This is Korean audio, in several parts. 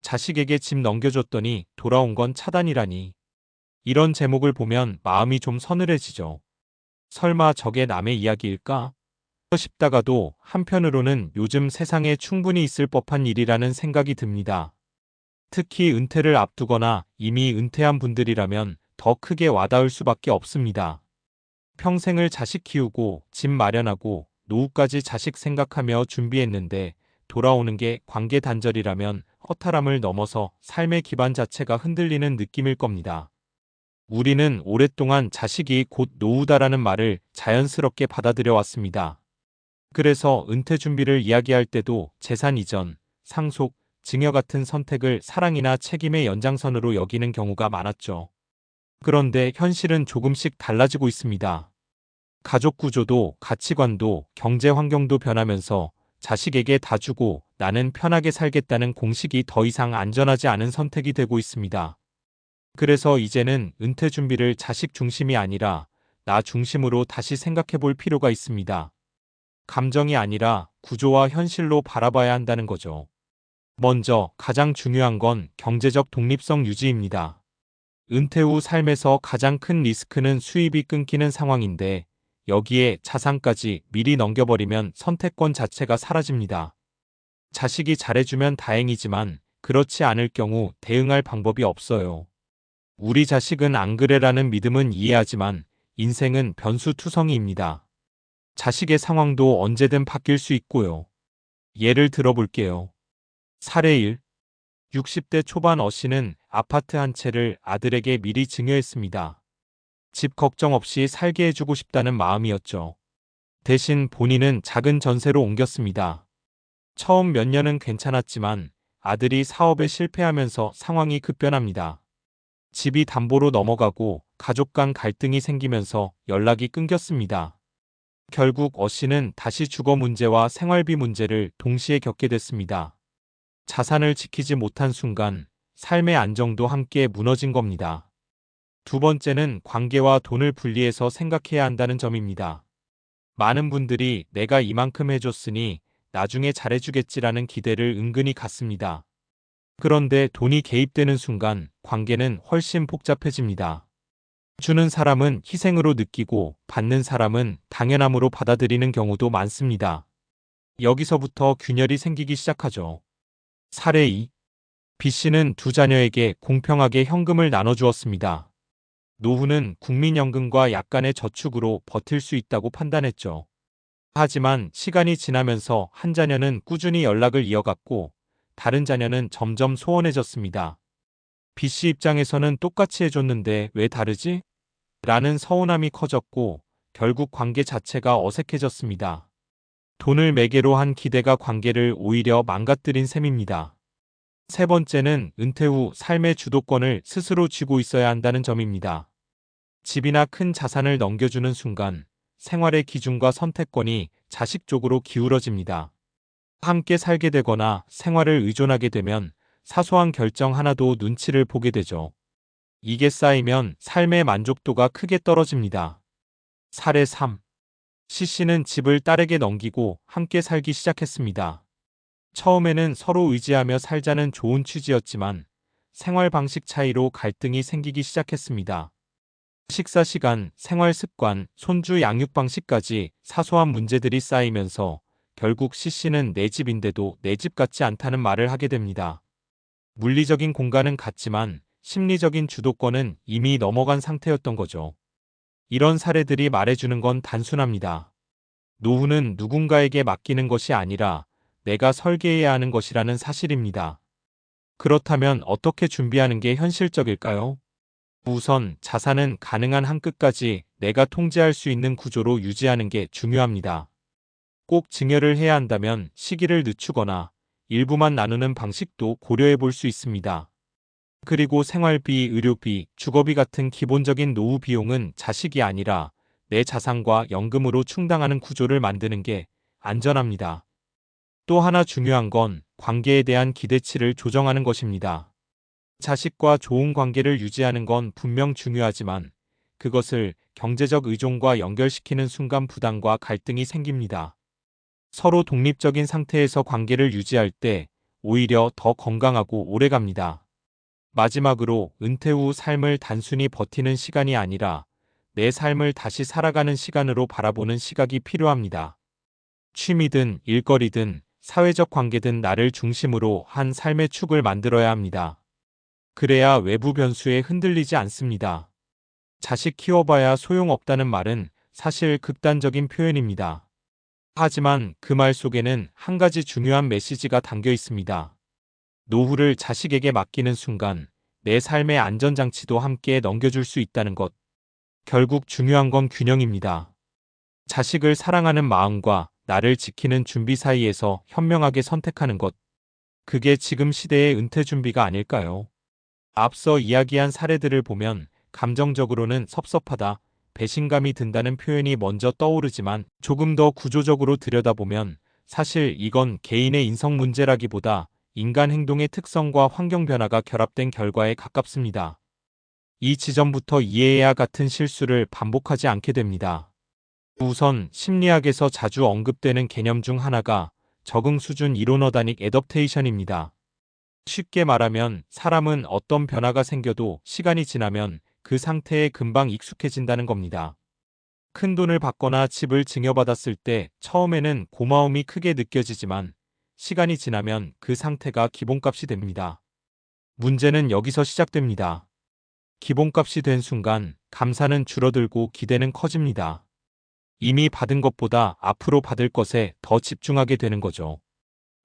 자식에게 집 넘겨줬더니 돌아온 건 차단이라니. 이런 제목을 보면 마음이 좀 서늘해지죠. 설마 저게 남의 이야기일까 싶다가도 한편으로는 요즘 세상에 충분히 있을 법한 일이라는 생각이 듭니다. 특히 은퇴를 앞두거나 이미 은퇴한 분들이라면 더 크게 와닿을 수밖에 없습니다. 평생을 자식 키우고 집 마련하고 노후까지 자식 생각하며 준비했는데 돌아오는 게 관계 단절이라면 허탈함을 넘어서 삶의 기반 자체가 흔들리는 느낌일 겁니다. 우리는 오랫동안 자식이 곧 노후다라는 말을 자연스럽게 받아들여 왔습니다. 그래서 은퇴 준비를 이야기할 때도 재산 이전, 상속, 증여 같은 선택을 사랑이나 책임의 연장선으로 여기는 경우가 많았죠. 그런데 현실은 조금씩 달라지고 있습니다. 가족 구조도 가치관도 경제 환경도 변하면서 자식에게 다 주고 나는 편하게 살겠다는 공식이 더 이상 안전하지 않은 선택이 되고 있습니다. 그래서 이제는 은퇴 준비를 자식 중심이 아니라 나 중심으로 다시 생각해 볼 필요가 있습니다. 감정이 아니라 구조와 현실로 바라봐야 한다는 거죠. 먼저 가장 중요한 건 경제적 독립성 유지입니다. 은퇴 후 삶에서 가장 큰 리스크는 수입이 끊기는 상황인데 여기에 자산까지 미리 넘겨버리면 선택권 자체가 사라집니다. 자식이 잘해주면 다행이지만 그렇지 않을 경우 대응할 방법이 없어요. 우리 자식은 안 그래라는 믿음은 이해하지만 인생은 변수투성이입니다. 자식의 상황도 언제든 바뀔 수 있고요. 예를 들어볼게요. 사례 1. 60대 초반 어씨는 아파트 한 채를 아들에게 미리 증여했습니다. 집 걱정 없이 살게 해주고 싶다는 마음이었죠. 대신 본인은 작은 전세로 옮겼습니다. 처음 몇 년은 괜찮았지만 아들이 사업에 실패하면서 상황이 급변합니다. 집이 담보로 넘어가고 가족 간 갈등이 생기면서 연락이 끊겼습니다. 결국 어씨는 다시 주거 문제와 생활비 문제를 동시에 겪게 됐습니다. 자산을 지키지 못한 순간 삶의 안정도 함께 무너진 겁니다. 두 번째는 관계와 돈을 분리해서 생각해야 한다는 점입니다. 많은 분들이 내가 이만큼 해줬으니 나중에 잘해주겠지라는 기대를 은근히 갖습니다. 그런데 돈이 개입되는 순간 관계는 훨씬 복잡해집니다. 주는 사람은 희생으로 느끼고 받는 사람은 당연함으로 받아들이는 경우도 많습니다. 여기서부터 균열이 생기기 시작하죠. 사례 2. B씨는 두 자녀에게 공평하게 현금을 나눠주었습니다. 노후는 국민연금과 약간의 저축으로 버틸 수 있다고 판단했죠. 하지만 시간이 지나면서 한 자녀는 꾸준히 연락을 이어갔고 다른 자녀는 점점 소원해졌습니다. B씨 입장에서는 똑같이 해줬는데 왜 다르지? 라는 서운함이 커졌고 결국 관계 자체가 어색해졌습니다. 돈을 매개로 한 기대가 관계를 오히려 망가뜨린 셈입니다. 세 번째는 은퇴 후 삶의 주도권을 스스로 쥐고 있어야 한다는 점입니다. 집이나 큰 자산을 넘겨주는 순간 생활의 기준과 선택권이 자식 쪽으로 기울어집니다. 함께 살게 되거나 생활을 의존하게 되면 사소한 결정 하나도 눈치를 보게 되죠. 이게 쌓이면 삶의 만족도가 크게 떨어집니다. 사례 3. C씨는 집을 딸에게 넘기고 함께 살기 시작했습니다. 처음에는 서로 의지하며 살자는 좋은 취지였지만 생활 방식 차이로 갈등이 생기기 시작했습니다. 식사 시간, 생활 습관, 손주 양육 방식까지 사소한 문제들이 쌓이면서 결국 C씨는 내 집인데도 내 집 같지 않다는 말을 하게 됩니다. 물리적인 공간은 같지만 심리적인 주도권은 이미 넘어간 상태였던 거죠. 이런 사례들이 말해주는 건 단순합니다. 노후는 누군가에게 맡기는 것이 아니라 내가 설계해야 하는 것이라는 사실입니다. 그렇다면 어떻게 준비하는 게 현실적일까요? 우선 자산은 가능한 한 끝까지 내가 통제할 수 있는 구조로 유지하는 게 중요합니다. 꼭 증여를 해야 한다면 시기를 늦추거나 일부만 나누는 방식도 고려해 볼 수 있습니다. 그리고 생활비, 의료비, 주거비 같은 기본적인 노후 비용은 자식이 아니라 내 자산과 연금으로 충당하는 구조를 만드는 게 안전합니다. 또 하나 중요한 건 관계에 대한 기대치를 조정하는 것입니다. 자식과 좋은 관계를 유지하는 건 분명 중요하지만 그것을 경제적 의존과 연결시키는 순간 부담과 갈등이 생깁니다. 서로 독립적인 상태에서 관계를 유지할 때 오히려 더 건강하고 오래갑니다. 마지막으로 은퇴 후 삶을 단순히 버티는 시간이 아니라 내 삶을 다시 살아가는 시간으로 바라보는 시각이 필요합니다. 취미든 일거리든 사회적 관계든 나를 중심으로 한 삶의 축을 만들어야 합니다. 그래야 외부 변수에 흔들리지 않습니다. 자식 키워봐야 소용없다는 말은 사실 극단적인 표현입니다. 하지만 그 말 속에는 한 가지 중요한 메시지가 담겨 있습니다. 노후를 자식에게 맡기는 순간 내 삶의 안전장치도 함께 넘겨줄 수 있다는 것. 결국 중요한 건 균형입니다. 자식을 사랑하는 마음과 나를 지키는 준비 사이에서 현명하게 선택하는 것. 그게 지금 시대의 은퇴 준비가 아닐까요? 앞서 이야기한 사례들을 보면 감정적으로는 섭섭하다, 배신감이 든다는 표현이 먼저 떠오르지만 조금 더 구조적으로 들여다보면 사실 이건 개인의 인성 문제라기보다 인간 행동의 특성과 환경 변화가 결합된 결과에 가깝습니다. 이 지점부터 이해해야 같은 실수를 반복하지 않게 됩니다. 우선 심리학에서 자주 언급되는 개념 중 하나가 적응 수준 이론 어다닉 애덕테이션입니다. 쉽게 말하면 사람은 어떤 변화가 생겨도 시간이 지나면 그 상태에 금방 익숙해진다는 겁니다. 큰 돈을 받거나 집을 증여받았을 때 처음에는 고마움이 크게 느껴지지만 시간이 지나면 그 상태가 기본값이 됩니다. 문제는 여기서 시작됩니다. 기본값이 된 순간 감사는 줄어들고 기대는 커집니다. 이미 받은 것보다 앞으로 받을 것에 더 집중하게 되는 거죠.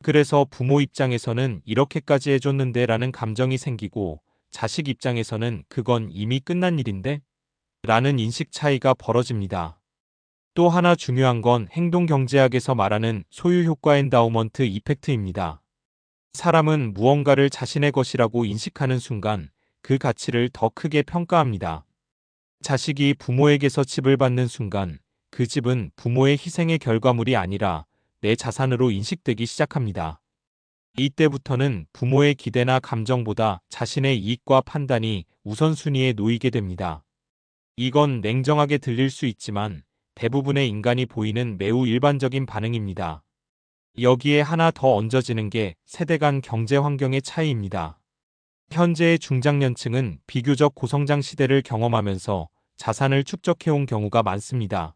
그래서 부모 입장에서는 이렇게까지 해줬는데 라는 감정이 생기고 자식 입장에서는 그건 이미 끝난 일인데? 라는 인식 차이가 벌어집니다. 또 하나 중요한 건 행동경제학에서 말하는 소유효과 엔다우먼트 이펙트입니다. 사람은 무언가를 자신의 것이라고 인식하는 순간 그 가치를 더 크게 평가합니다. 자식이 부모에게서 집을 받는 순간 그 집은 부모의 희생의 결과물이 아니라 내 자산으로 인식되기 시작합니다. 이때부터는 부모의 기대나 감정보다 자신의 이익과 판단이 우선순위에 놓이게 됩니다. 이건 냉정하게 들릴 수 있지만 대부분의 인간이 보이는 매우 일반적인 반응입니다. 여기에 하나 더 얹어지는 게 세대 간 경제 환경의 차이입니다. 현재의 중장년층은 비교적 고성장 시대를 경험하면서 자산을 축적해온 경우가 많습니다.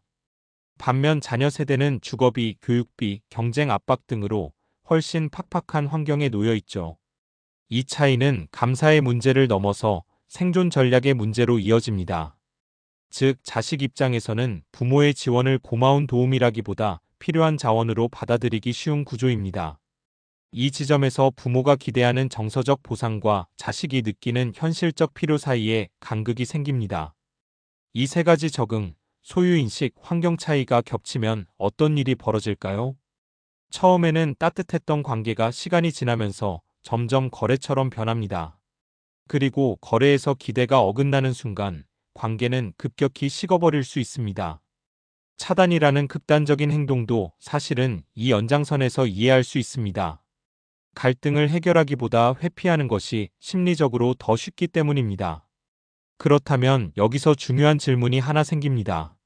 반면 자녀 세대는 주거비, 교육비, 경쟁 압박 등으로 훨씬 팍팍한 환경에 놓여 있죠. 이 차이는 감사의 문제를 넘어서 생존 전략의 문제로 이어집니다. 즉, 자식 입장에서는 부모의 지원을 고마운 도움이라기보다 필요한 자원으로 받아들이기 쉬운 구조입니다. 이 지점에서 부모가 기대하는 정서적 보상과 자식이 느끼는 현실적 필요 사이에 간극이 생깁니다. 이 세 가지 적응, 소유인식, 환경 차이가 겹치면 어떤 일이 벌어질까요? 처음에는 따뜻했던 관계가 시간이 지나면서 점점 거래처럼 변합니다. 그리고 거래에서 기대가 어긋나는 순간 관계는 급격히 식어버릴 수 있습니다. 차단이라는 극단적인 행동도 사실은 이 연장선에서 이해할 수 있습니다. 갈등을 해결하기보다 회피하는 것이 심리적으로 더 쉽기 때문입니다. 그렇다면 여기서 중요한 질문이 하나 생깁니다.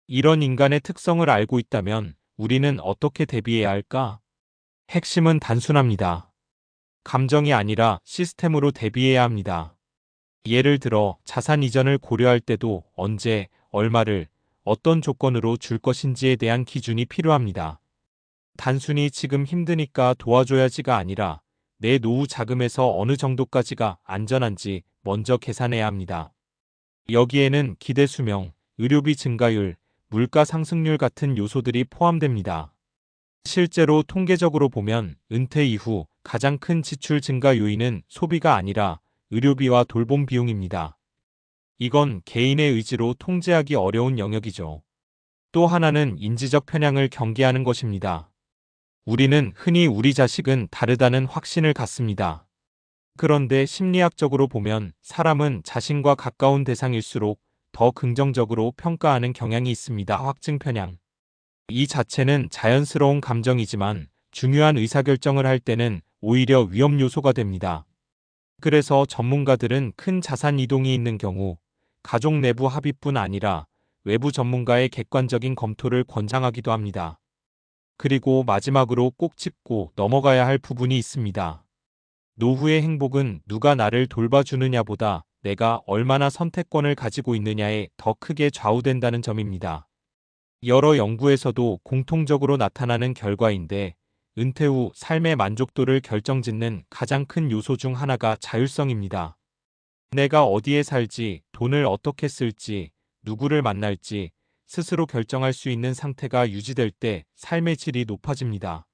이런 인간의 특성을 알고 있다면 우리는 어떻게 대비해야 할까? 핵심은 단순합니다. 감정이 아니라 시스템으로 대비해야 합니다. 예를 들어 자산 이전을 고려할 때도 언제, 얼마를, 어떤 조건으로 줄 것인지에 대한 기준이 필요합니다. 단순히 지금 힘드니까 도와줘야지가 아니라 내 노후 자금에서 어느 정도까지가 안전한지 먼저 계산해야 합니다. 여기에는 기대 수명, 의료비 증가율, 물가 상승률 같은 요소들이 포함됩니다. 실제로 통계적으로 보면 은퇴 이후 가장 큰 지출 증가 요인은 소비가 아니라 의료비와 돌봄 비용입니다. 이건 개인의 의지로 통제하기 어려운 영역이죠. 또 하나는 인지적 편향을 경계하는 것입니다. 우리는 흔히 우리 자식은 다르다는 확신을 갖습니다. 그런데 심리학적으로 보면 사람은 자신과 가까운 대상일수록 더 긍정적으로 평가하는 경향이 있습니다. 확증 편향. 이 자체는 자연스러운 감정이지만 중요한 의사결정을 할 때는 오히려 위험 요소가 됩니다. 그래서 전문가들은 큰 자산 이동이 있는 경우 가족 내부 합의뿐 아니라 외부 전문가의 객관적인 검토를 권장하기도 합니다. 그리고 마지막으로 꼭 짚고 넘어가야 할 부분이 있습니다. 노후의 행복은 누가 나를 돌봐주느냐보다 내가 얼마나 선택권을 가지고 있느냐에 더 크게 좌우된다는 점입니다. 여러 연구에서도 공통적으로 나타나는 결과인데 은퇴 후 삶의 만족도를 결정짓는 가장 큰 요소 중 하나가 자율성입니다. 내가 어디에 살지, 돈을 어떻게 쓸지, 누구를 만날지 스스로 결정할 수 있는 상태가 유지될 때 삶의 질이 높아집니다.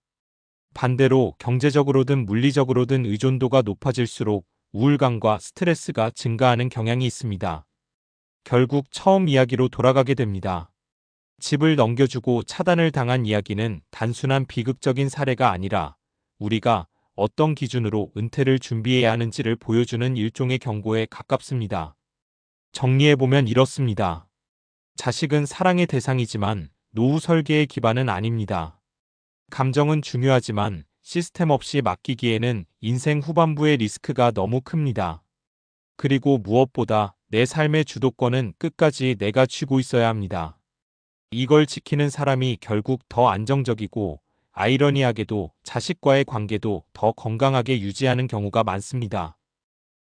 반대로 경제적으로든 물리적으로든 의존도가 높아질수록 우울감과 스트레스가 증가하는 경향이 있습니다. 결국 처음 이야기로 돌아가게 됩니다. 집을 넘겨주고 차단을 당한 이야기는 단순한 비극적인 사례가 아니라 우리가 어떤 기준으로 은퇴를 준비해야 하는지를 보여주는 일종의 경고에 가깝습니다. 정리해보면 이렇습니다. 자식은 사랑의 대상이지만 노후 설계의 기반은 아닙니다. 감정은 중요하지만 시스템 없이 맡기기에는 인생 후반부의 리스크가 너무 큽니다. 그리고 무엇보다 내 삶의 주도권은 끝까지 내가 쥐고 있어야 합니다. 이걸 지키는 사람이 결국 더 안정적이고 아이러니하게도 자식과의 관계도 더 건강하게 유지하는 경우가 많습니다.